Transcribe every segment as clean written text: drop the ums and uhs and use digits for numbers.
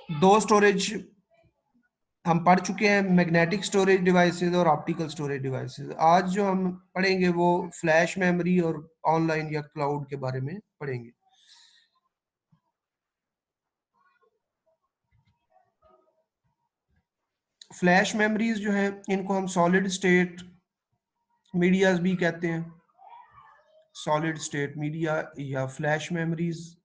दो स्टोरेज हम पढ़ चुके हैं, मैग्नेटिक स्टोरेज डिवाइसेस और ऑप्टिकल स्टोरेज डिवाइसेस। आज जो हम पढ़ेंगे वो फ्लैश मेमोरी और ऑनलाइन या क्लाउड के बारे में पढ़ेंगे। फ्लैश मेमोरीज जो है इनको हम सॉलिड स्टेट मीडियाज भी कहते हैं। सॉलिड स्टेट मीडिया या फ्लैश मेमोरीज,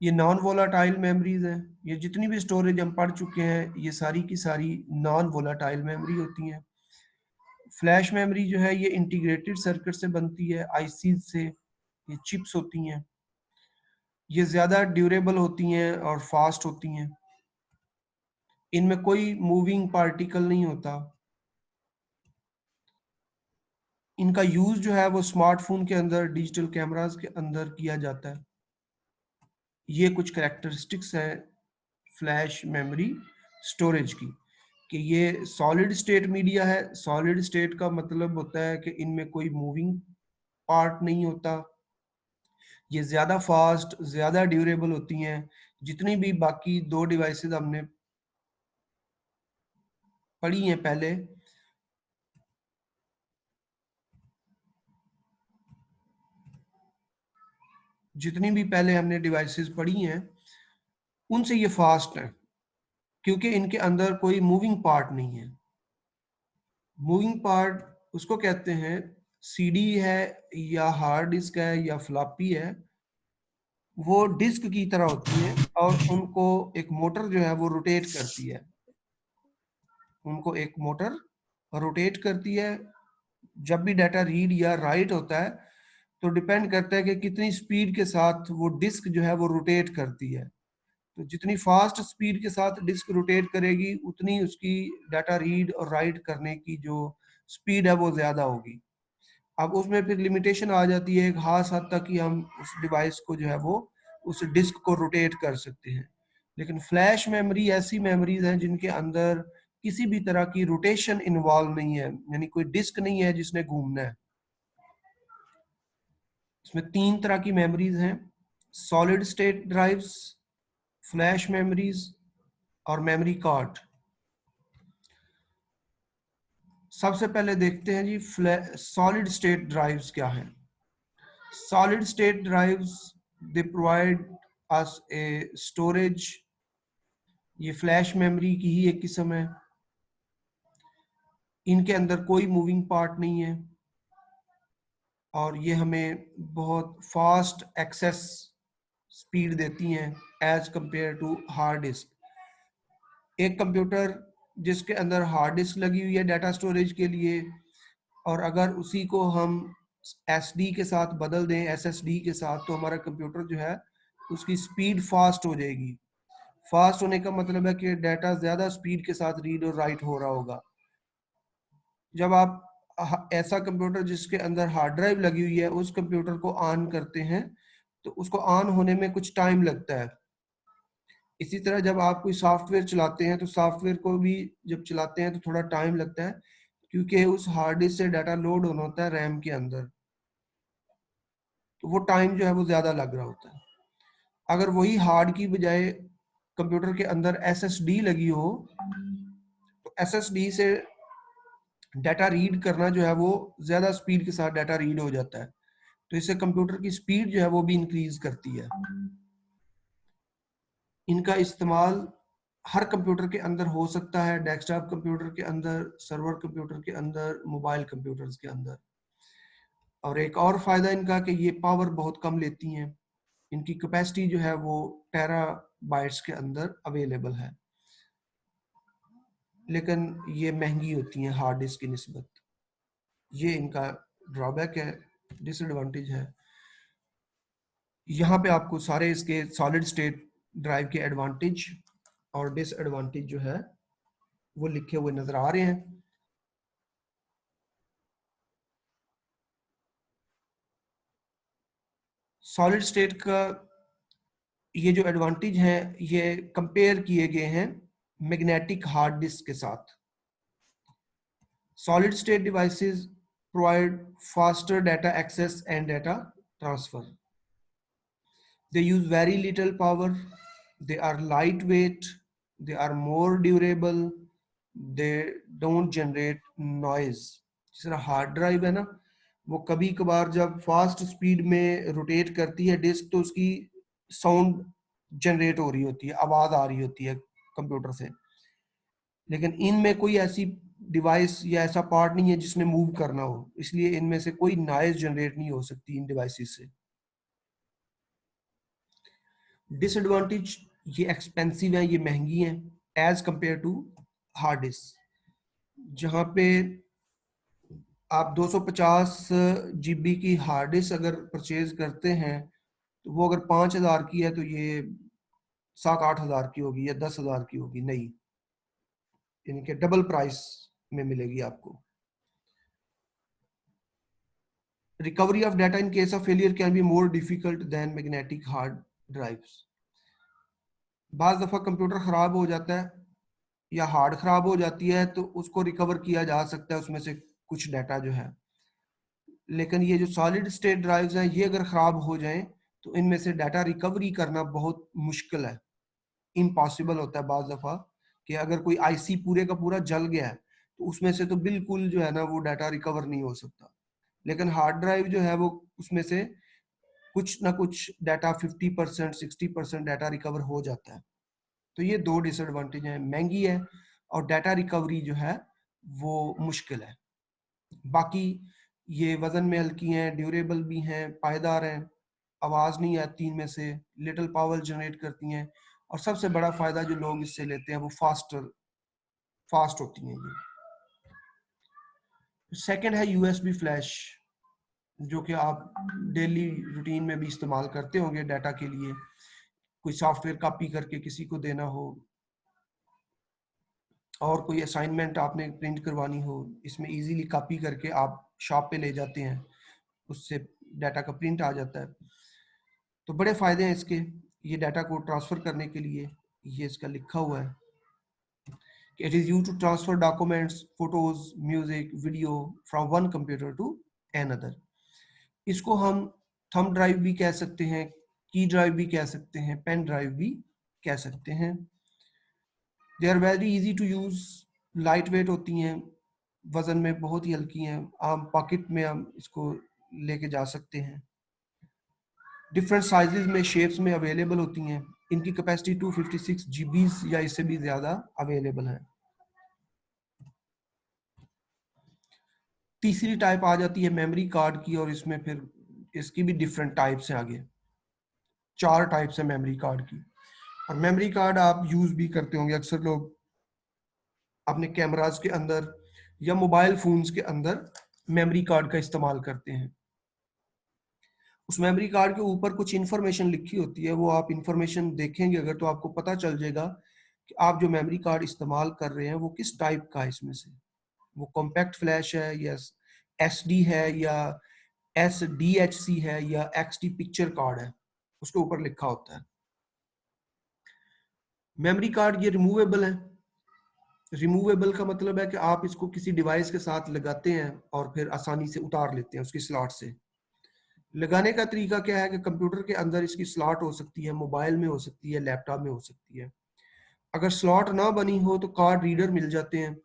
ये नॉन वोलाटाइल मेमोरीज हैं। ये जितनी भी स्टोरेज हम पढ़ चुके हैं ये सारी की सारी नॉन वोलाटाइल मेमोरी होती हैं। फ्लैश मेमोरी जो है ये इंटीग्रेटेड सर्किट से बनती है, आईसी से, ये चिप्स होती हैं। ये ज़्यादा ड्यूरेबल होती हैं और फास्ट होती हैं। इनमें कोई मूविंग पार्टिकल नहीं होता। इनका यूज़ जो है वो स्मार्टफोन के अंदर, डिजिटल कैमरास के अंदर किया जाता है। ये कुछ कैरेक्टरिस्टिक्स हैं फ्लैश मेमोरी स्टोरेज की, कि ये सॉलिड स्टेट मीडिया है। सॉलिड स्टेट का मतलब होता है कि इनमें कोई मूविंग पार्ट नहीं होता। ये ज़्यादा फास्ट, ज़्यादा ड्यूरेबल होती हैं। जितनी भी बाकी दो डिवाइसेस हमने पढ़ी हैं पहले, जितनी भी पहले हमने डिवाइसेस पढ़ी हैं उनसे ये फास्ट है, क्योंकि इनके अंदर कोई मूविंग पार्ट नहीं है। मूविंग पार्ट उसको कहते हैं, सीडी है या हार्ड डिस्क है या फ्लॉपी है, वो डिस्क की तरह होती है और उनको एक मोटर जो है वो रोटेट करती है। उनको एक मोटर रोटेट करती है। जब भी डाटा रीड या राइट होता है तो डिपेंड करता है कि कितनी स्पीड के साथ वो डिस्क जो है वो रोटेट करती है। तो जितनी फास्ट स्पीड के साथ डिस्क रोटेट करेगी उतनी उसकी डाटा रीड और राइट करने की जो स्पीड है वो ज़्यादा होगी। अब उसमें फिर लिमिटेशन आ जाती है एक खास हद तक कि हम उस डिवाइस को जो है वो उस डिस्क को रोटेट कर सकते हैं। लेकिन फ्लैश मेमोरी ऐसी मेमोरीज हैं जिनके अंदर किसी भी तरह की रोटेशन इन्वॉल्व नहीं है, यानी कोई डिस्क नहीं है जिसने घूमना है। इसमें तीन तरह की मेमोरीज हैं: solid state drives, flash memories और मेमोरी कार्ड। सबसे पहले देखते हैं जी सॉलिड स्टेट ड्राइव्स क्या है। Solid state drives, they provide us a storage. ये फ्लैश मेमोरी की ही एक किस्म है। इनके अंदर कोई मूविंग पार्ट नहीं है और ये हमें बहुत फास्ट एक्सेस स्पीड देती हैं as compare to hard disk. एक कंप्यूटर जिसके अंदर हार्ड डिस्क लगी हुई है डाटा स्टोरेज के लिए, और अगर उसी को हम एसडी के साथ बदल दें, एसएसडी के साथ, तो हमारा कंप्यूटर जो है उसकी स्पीड फास्ट हो जाएगी। फास्ट होने का मतलब है कि डाटा ज़्यादा स्पीड के साथ रीड और राइट हो रहा होगा। जब आप ऐसा कंप्यूटर जिसके अंदर हार्ड ड्राइव लगी हुई है उस कंप्यूटर को ऑन करते हैं तो उसको ऑन होने में कुछ टाइम लगता है। इसी तरह जब आप कोई सॉफ्टवेयर चलाते हैं तो सॉफ्टवेयर को भी जब चलाते हैं तो थोड़ा टाइम लगता है, क्योंकि उस हार्ड डिस्क से डाटा लोड होना होता है रैम के अंदर, तो वो टाइम जो है वो ज़्यादा लग रहा होता है। अगर वही हार्ड की बजाय कंप्यूटर के अंदर एसएसडी लगी हो तो एसएसडी से डाटा रीड करना जो है वो ज़्यादा स्पीड के साथ डाटा रीड हो जाता है, तो इससे कंप्यूटर की स्पीड जो है वो भी इंक्रीज करती है। इनका इस्तेमाल हर कंप्यूटर के अंदर हो सकता है, डेस्कटॉप कंप्यूटर के अंदर, सर्वर कंप्यूटर के अंदर, मोबाइल कंप्यूटर्स के अंदर। और एक और फ़ायदा इनका कि ये पावर बहुत कम लेती हैं। इनकी कैपेसिटी जो है वो टेरा बाइट्स के अंदर अवेलेबल है, लेकिन ये महंगी होती हैं हार्ड डिस्क की निस्बत। ये इनका ड्रॉबैक है, डिसएडवांटेज है। यहाँ पे आपको सारे इसके सॉलिड स्टेट ड्राइव के एडवांटेज और डिसएडवांटेज जो है वो लिखे हुए नजर आ रहे हैं। सॉलिड स्टेट का ये जो एडवांटेज है ये कंपेयर किए गए हैं मैग्नेटिक हार्ड डिस्क के साथ। Solid state devices provide faster data access and data transfer. They use very little power, they are lightweight, they are more durable, they don't generate noise. जिस तरह hard drive है ना, वो कभी कभार जब फास्ट स्पीड में रोटेट करती है डिस्क तो उसकी साउंड जनरेट हो रही होती है, आवाज आ रही होती है कंप्यूटर से, लेकिन इनमें कोई ऐसी डिवाइस या ऐसा पार्ट नहीं है जिसने मूव करना हो, इसलिए इनमें से कोई नॉइज जनरेट नहीं हो सकती इन डिवाइसेस से। डिसएडवांटेज, ये एक्सपेंसिव है, ये महंगी हैं as compare to hard disk. जहाँ पे आप 250 GB की हार्ड डिस्क अगर परचेज करते हैं तो वो अगर 5,000 की है तो ये 7-8 हज़ार की होगी या 10,000 की होगी, नहीं, इनके डबल प्राइस में मिलेगी आपको। Recovery of data in case of failure can be more difficult than magnetic hard drives. बाज दफा कंप्यूटर खराब हो जाता है या हार्ड खराब हो जाती है तो उसको रिकवर किया जा सकता है उसमें से कुछ डाटा जो है, लेकिन ये जो सॉलिड स्टेट ड्राइव्स हैं ये अगर खराब हो जाएं तो इनमें से डाटा रिकवरी करना बहुत मुश्किल है, इम्पॉसिबल होता है बाज दफा, कि अगर कोई आईसी पूरे का पूरा जल गया है तो उसमें से तो बिल्कुल जो है ना वो डाटा रिकवर नहीं हो सकता, लेकिन हार्ड ड्राइव जो है वो उसमें से कुछ ना कुछ डाटा 50% 60% डाटा रिकवर हो जाता है। तो ये दो डिसएडवांटेज हैं, महंगी है और डाटा रिकवरी जो है वो मुश्किल है। बाकी ये वजन में हल्की हैं, ड्यूरेबल भी हैं, पायदार हैं, आवाज नहीं आती इनमें से, लिटिल पावर जनरेट करती हैं, और सबसे बड़ा फायदा जो लोग इससे लेते हैं वो फास्ट होती हैं ये। सेकंड है यूएसबी फ्लैश, जो कि आप डेली रूटीन में भी इस्तेमाल करते होंगे डाटा के लिए, कोई सॉफ्टवेयर कॉपी करके किसी को देना हो और कोई असाइनमेंट आपने प्रिंट करवानी हो, इसमें इजीली कॉपी करके आप शॉप पे ले जाते हैं, उससे डाटा का प्रिंट आ जाता है। तो बड़े फायदे हैं इसके, ये डाटा को ट्रांसफर करने के लिए, ये इसका लिखा हुआ है कि it is used to transfer documents, photos, music, video from one computer to another. इसको हम थंब ड्राइव भी कह सकते हैं, की ड्राइव भी कह सकते हैं, पेन ड्राइव भी कह सकते हैं। They are very easy to use, light weight होती हैं, वजन में बहुत ही हल्की हैं, आम पॉकेट में हम इसको लेके जा सकते हैं। डिफरेंट साइजेस में, शेप्स में अवेलेबल होती हैं, इनकी कैपेसिटी 256 GB या इससे भी ज़्यादा अवेलेबल है। तीसरी टाइप आ जाती है मेमोरी कार्ड की, और इसमें फिर इसकी भी डिफरेंट टाइप्स हैं, आगे 4 टाइप्स है मेमोरी कार्ड की। और मेमोरी कार्ड आप यूज़ भी करते होंगे, अक्सर लोग अपने कैमराज के अंदर या मोबाइल फोन्स के अंदर मेमोरी कार्ड का इस्तेमाल करते हैं। उस मेमोरी कार्ड के ऊपर कुछ इंफॉर्मेशन लिखी होती है, वो आप इंफॉर्मेशन देखेंगे अगर तो आपको पता चल जाएगा कि आप जो मेमोरी कार्ड इस्तेमाल कर रहे हैं वो किस टाइप का है, इसमें से वो कॉम्पैक्ट फ्लैश है या एसडी है या SDHC है या XT पिक्चर कार्ड है, उसके ऊपर लिखा होता है। मेमोरी कार्ड ये रिमूवेबल है। रिमूवेबल का मतलब है कि आप इसको किसी डिवाइस के साथ लगाते हैं और फिर आसानी से उतार लेते हैं उसकी स्लॉट से। लगाने का तरीका क्या है कि कंप्यूटर के अंदर इसकी स्लॉट हो सकती है, मोबाइल में हो सकती है, लैपटॉप में हो सकती है। अगर स्लॉट ना बनी हो तो कार्ड रीडर मिल जाते हैं,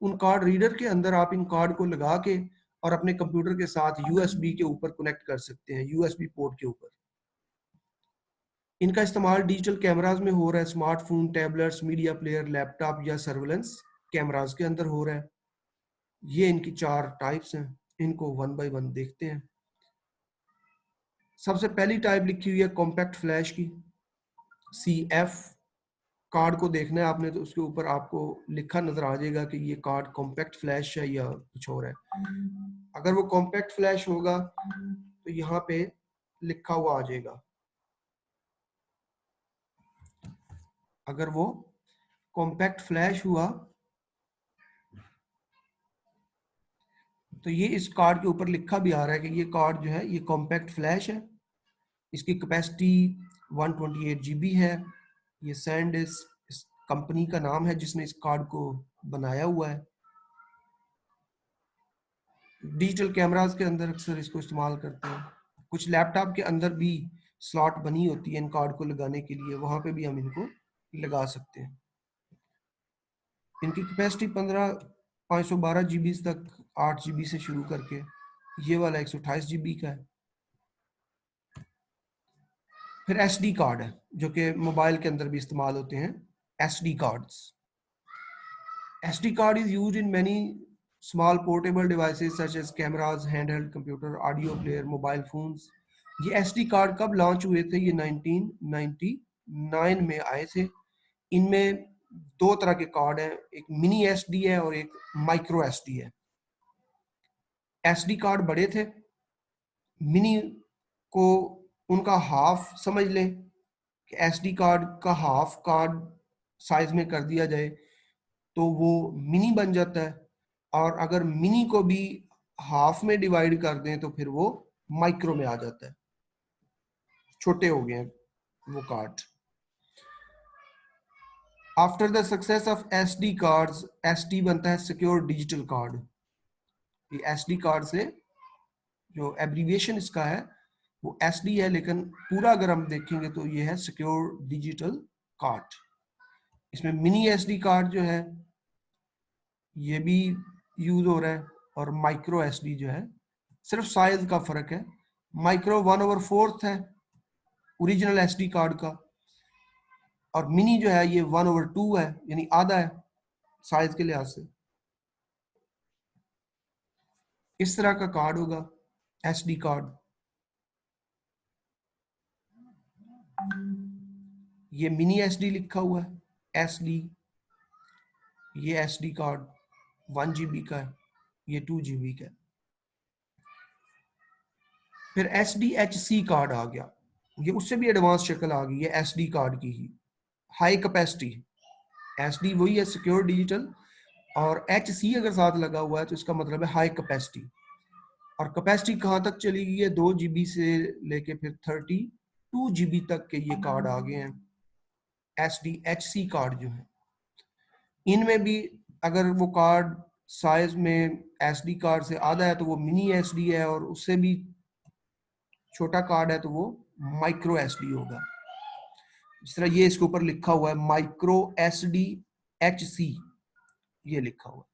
उन कार्ड रीडर के अंदर आप इन कार्ड को लगा के और अपने कंप्यूटर के साथ USB के ऊपर कनेक्ट कर सकते हैं, USB पोर्ट के ऊपर। इनका इस्तेमाल डिजिटल कैमराज में हो रहा है, smartphone, tablets, media player, laptop या सर्वेलेंस कैमराज के अंदर हो रहा है। ये इनकी 4 टाइप्स हैं, इनको वन बाय वन देखते हैं। सबसे पहली टाइप लिखी हुई है कॉम्पैक्ट फ्लैश की, CF। कार्ड को देखना है आपने तो उसके ऊपर आपको लिखा नजर आ जाएगा कि ये कार्ड कॉम्पैक्ट फ्लैश है या कुछ और है। अगर वो कॉम्पैक्ट फ्लैश होगा तो यहाँ पे लिखा हुआ आ जाएगा, अगर वो कॉम्पैक्ट फ्लैश हुआ तो ये इस कार्ड के ऊपर लिखा भी आ रहा है कि ये कार्ड जो है ये कॉम्पैक्ट फ्लैश है, इसकी कैपेसिटी 128 GB है। ये सैंडिस्क इस कंपनी का नाम है जिसने इस कार्ड को बनाया हुआ है। डिजिटल कैमरास के अंदर अक्सर इसको इस्तेमाल करते हैं, कुछ लैपटॉप के अंदर भी स्लॉट बनी होती है इन कार्ड को लगाने के लिए, वहां पे भी हम इनको लगा सकते हैं। इनकी कैपेसिटी 512 GB तक, 8 GB से शुरू करके ये वाला 128 GB का है। फिर SD कार्ड है जो कि मोबाइल के अंदर भी इस्तेमाल होते हैं, SD cards. SD card is used in many small portable devices such as cameras, handheld computer, audio player, mobile phones. ये SD कार्ड कब लॉन्च हुए थे? ये 1999 में आए थे। इनमें दो तरह के कार्ड हैं, एक मिनी SD है और एक माइक्रो SD है। SD कार्ड बड़े थे, मिनी को उनका हाफ समझ लें कि SD कार्ड का हाफ कार्ड साइज में कर दिया जाए तो वो मिनी बन जाता है, और अगर मिनी को भी हाफ में डिवाइड कर दें तो फिर वो माइक्रो में आ जाता है, छोटे हो गए हैं वो card. After the success of SD cards, SD बनता है सिक्योर डिजिटल कार्ड। ये SD कार्ड से जो एब्रीविएशन इसका है वो SD है, लेकिन पूरा अगर हम देखेंगे तो ये है सिक्योर डिजिटल कार्ड। इसमें मिनी SD कार्ड जो है ये भी यूज हो रहा है, और माइक्रो SD जो है सिर्फ साइज का फर्क है। माइक्रो 1/4 है ओरिजिनल SD कार्ड का, और मिनी जो है ये 1/2 है, यानी आधा है साइज के लिहाज से। इस तरह का कार्ड होगा SD कार्ड। ये मिनी SD लिखा हुआ है SD। ये SD कार्ड 1 GB का है, ये 2 GB का है। फिर SDHC कार्ड आ गया, ये उससे भी एडवांस शक्ल आ गई है SD कार्ड की ही, हाई कैपेसिटी। SD वही है सिक्योर डिजिटल, और HC अगर साथ लगा हुआ है तो इसका मतलब है हाई कैपेसिटी। और कैपेसिटी कहाँ तक चली गई है? 2 GB से लेके फिर 32 GB तक के ये कार्ड आ गए हैं SDHC कार्ड जो है। इनमें भी अगर वो कार्ड साइज में SD कार्ड से आधा है तो वो मिनी SD है, और उससे भी छोटा कार्ड है तो वो माइक्रो SD होगा। जिस तरह ये इसके ऊपर लिखा हुआ है माइक्रो SDHC, ये लिखा हुआ है।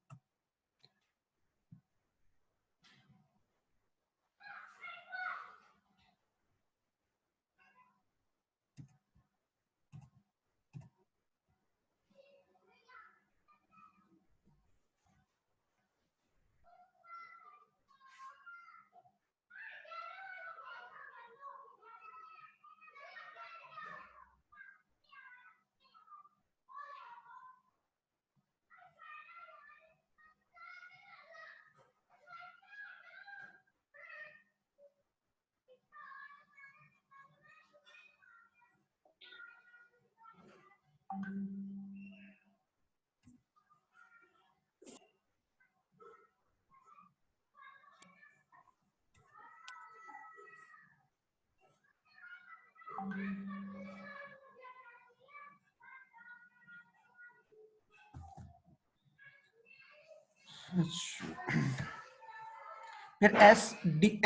फिर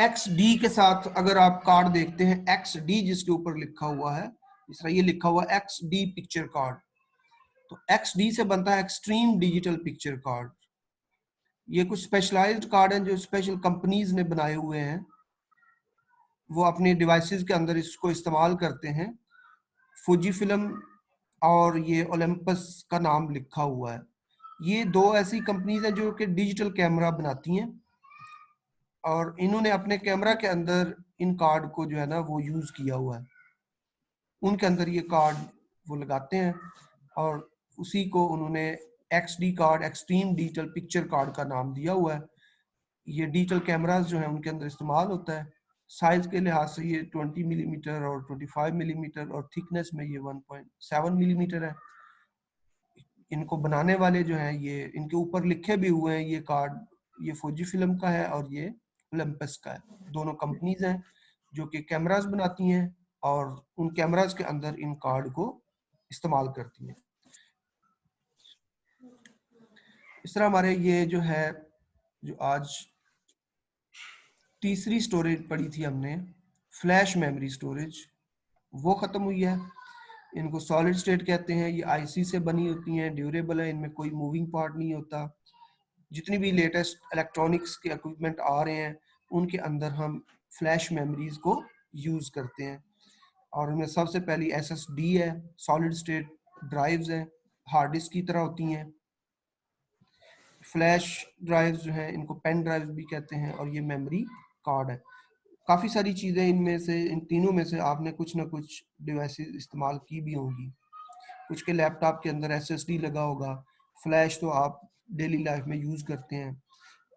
XD के साथ अगर आप कार्ड देखते हैं, XD जिसके ऊपर लिखा हुआ है, इस तरह ये लिखा हुआ है XD पिक्चर कार्ड, तो XD से बनता है एक्सट्रीम डिजिटल पिक्चर कार्ड। ये कुछ स्पेशलाइज्ड कार्ड हैं जो स्पेशल कंपनीज ने बनाए हुए हैं, वो अपने डिवाइसेस के अंदर इसको इस्तेमाल करते हैं। फुजी फिल्म और ये ओलंपस का नाम लिखा हुआ है। ये दो ऐसी कंपनीज हैं जो कि डिजिटल कैमरा बनाती हैं, और इन्होंने अपने कैमरा के अंदर इन कार्ड को जो है ना वो यूज किया हुआ है। उनके अंदर ये कार्ड वो लगाते हैं, और उसी को उन्होंने XD card, extreme digital picture card का नाम दिया हुआ है। ये डिजिटल कैमरास जो है उनके अंदर इस्तेमाल होता है। साइज के लिहाज से ये 20 मिलीमीटर और 25 मिलीमीटर, और थिकनेस में ये 1.7 मिलीमीटर है। इनको बनाने वाले जो हैं, ये इनके ऊपर लिखे भी हुए हैं ये कार्ड, ये फौजी फिल्म का है और ये ओलंपस का है। दोनों कंपनीज हैं जो कि कैमरास बनाती हैं, और उन कैमरास के अंदर इन कार्ड को इस्तेमाल करती हैं। इस तरह हमारे ये जो है, जो आज तीसरी स्टोरेज पढ़ी थी हमने, फ्लैश मेमोरी स्टोरेज। वो ख़त्म हुई है। इनको सॉलिड स्टेट कहते हैं। ये आईसी से बनी होती हैं, ड्यूरेबल है, इनमें कोई मूविंग पार्ट नहीं होता। जितनी भी लेटेस्ट इलेक्ट्रॉनिक्स के इक्विपमेंट आ रहे हैं उनके अंदर हम फ्लैश मेमोरीज को यूज़ करते हैं। और उनमें सबसे पहली एसएसडी है, सॉलिड स्टेट ड्राइव्स हैं, हार्ड डिस्क की तरह होती हैं। फ्लैश ड्राइव्स जो हैं इनको पेन ड्राइव्स भी कहते हैं, और ये मेमोरी कार्ड है। काफ़ी सारी चीज़ें इनमें से, इन तीनों में से आपने कुछ ना कुछ डिवाइसेस इस्तेमाल की भी होंगी। कुछ के लैपटॉप के अंदर एसएसडी लगा होगा। फ्लैश तो आप डेली लाइफ में यूज़ करते हैं,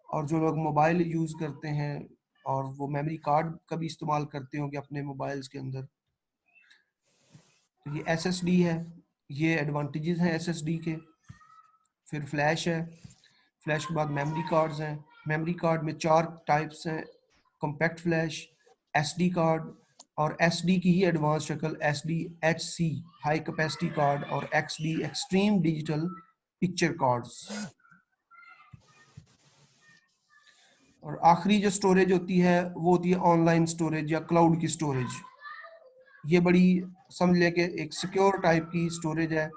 और जो लोग मोबाइल यूज़ करते हैं और वो मेमोरी कार्ड का भी इस्तेमाल करते होंगे अपने मोबाइल्स के अंदर। तो ये एसएसडी है, ये एडवांटेजेस हैं एसएसडी के। फिर फ्लैश है, फ्लैश के बाद मेमोरी कार्ड्स हैं। मेमोरी कार्ड में 4 टाइप्स हैं, कॉम्पैक्ट फ्लैश, एसडी कार्ड, और एसडी की ही एडवांस शक्ल SD HC high capacity card, और XD extreme digital picture cards. और आखिरी जो स्टोरेज होती है वो होती है ऑनलाइन स्टोरेज या क्लाउड की स्टोरेज। ये बड़ी समझ ले के एक सिक्योर टाइप की स्टोरेज है।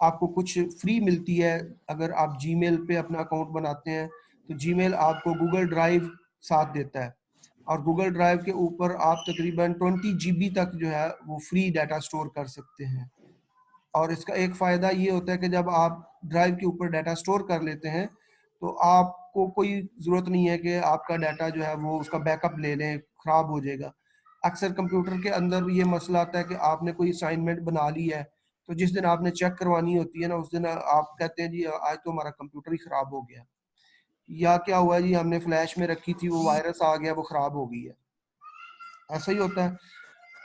आपको कुछ फ्री मिलती है अगर आप जीमेल पे अपना अकाउंट बनाते हैं, तो जीमेल आपको गूगल ड्राइव साथ देता है, और गूगल ड्राइव के ऊपर आप तकरीबन 20 जीबी तक जो है वो फ्री डाटा स्टोर कर सकते हैं। और इसका एक फ़ायदा ये होता है कि जब आप ड्राइव के ऊपर डाटा स्टोर कर लेते हैं तो आपको कोई ज़रूरत नहीं है कि आपका डाटा जो है वो उसका बैकअप ले लें, ख़राब हो जाएगा। अक्सर कंप्यूटर के अंदर ये मसला आता है कि आपने कोई असाइनमेंट बना ली है, तो जिस दिन आपने चेक करवानी होती है ना, उस दिन आप कहते हैं जी आज तो हमारा कंप्यूटर ही ख़राब हो गया, या क्या हुआ जी हमने फ्लैश में रखी थी, वो वायरस आ गया, वो ख़राब हो गई है। ऐसा ही होता है।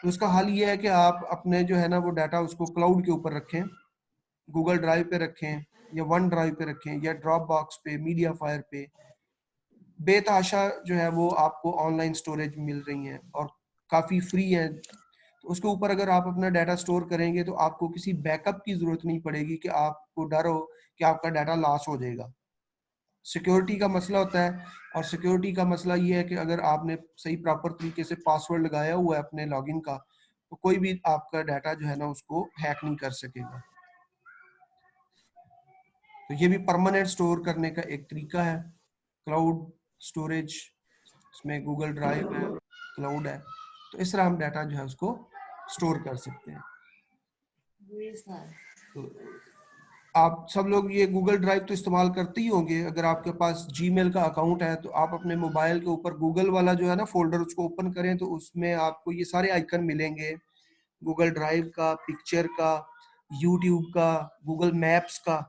तो इसका हल ये है कि आप अपने जो है ना वो डाटा उसको क्लाउड के ऊपर रखें, गूगल ड्राइव पे रखें, या वन ड्राइव पे रखें, या ड्रॉप बॉक्स पे, मीडिया फायर पे। बेतहाशा जो है वो आपको ऑनलाइन स्टोरेज मिल रही हैं और काफ़ी फ्री है। तो उसके ऊपर अगर आप अपना डाटा स्टोर करेंगे तो आपको किसी बैकअप की ज़रूरत नहीं पड़ेगी कि आपको डर हो कि आपका डाटा लॉस हो जाएगा। सिक्योरिटी का मसला होता है, और सिक्योरिटी का मसला ये है कि अगर आपने सही प्रॉपर तरीके से पासवर्ड लगाया हुआ है अपने लॉगिन का, तो कोई भी आपका डाटा जो है ना उसको हैक नहीं कर सकेगा। तो ये भी परमानेंट स्टोर करने का एक तरीका है, क्लाउड स्टोरेज। इसमें गूगल ड्राइव है, क्लाउड है, तो इस तरह हम डाटा जो है उसको स्टोर कर सकते हैं। तो आप सब लोग ये गूगल ड्राइव तो इस्तेमाल करते ही होंगे। अगर आपके पास जीमेल का अकाउंट है तो आप अपने मोबाइल के ऊपर गूगल वाला जो है ना फोल्डर उसको ओपन करें, तो उसमें आपको ये सारे आइकन मिलेंगे, गूगल ड्राइव का, पिक्चर का, यूट्यूब का, गूगल मैप्स का।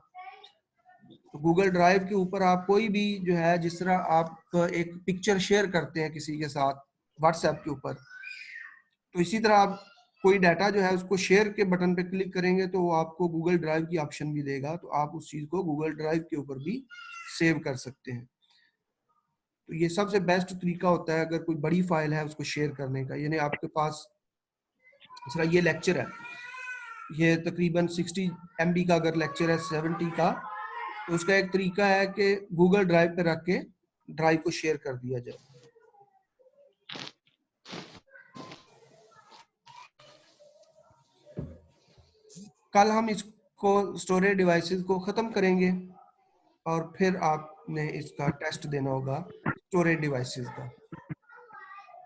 तो गूगल ड्राइव के ऊपर आप कोई भी जो है, जिस तरह आप एक पिक्चर शेयर करते हैं किसी के साथ व्हाट्सएप के ऊपर, तो इसी तरह आप कोई डाटा जो है उसको शेयर के बटन पे क्लिक करेंगे तो वो आपको गूगल ड्राइव की ऑप्शन भी देगा, तो आप उस चीज़ को गूगल ड्राइव के ऊपर भी सेव कर सकते हैं। तो ये सबसे बेस्ट तरीका होता है अगर कोई बड़ी फाइल है उसको शेयर करने का। यानी आपके पास इस तरह ये लेक्चर है, ये तकरीबन 60 MB का अगर लेक्चर है, 70 का, तो उसका एक तरीका है कि गूगल ड्राइव पे रख के ड्राइव को शेयर कर दिया जाए। कल हम इसको स्टोरेज डिवाइसेस को ख़त्म करेंगे और फिर आपने इसका टेस्ट देना होगा स्टोरेज डिवाइसेस का।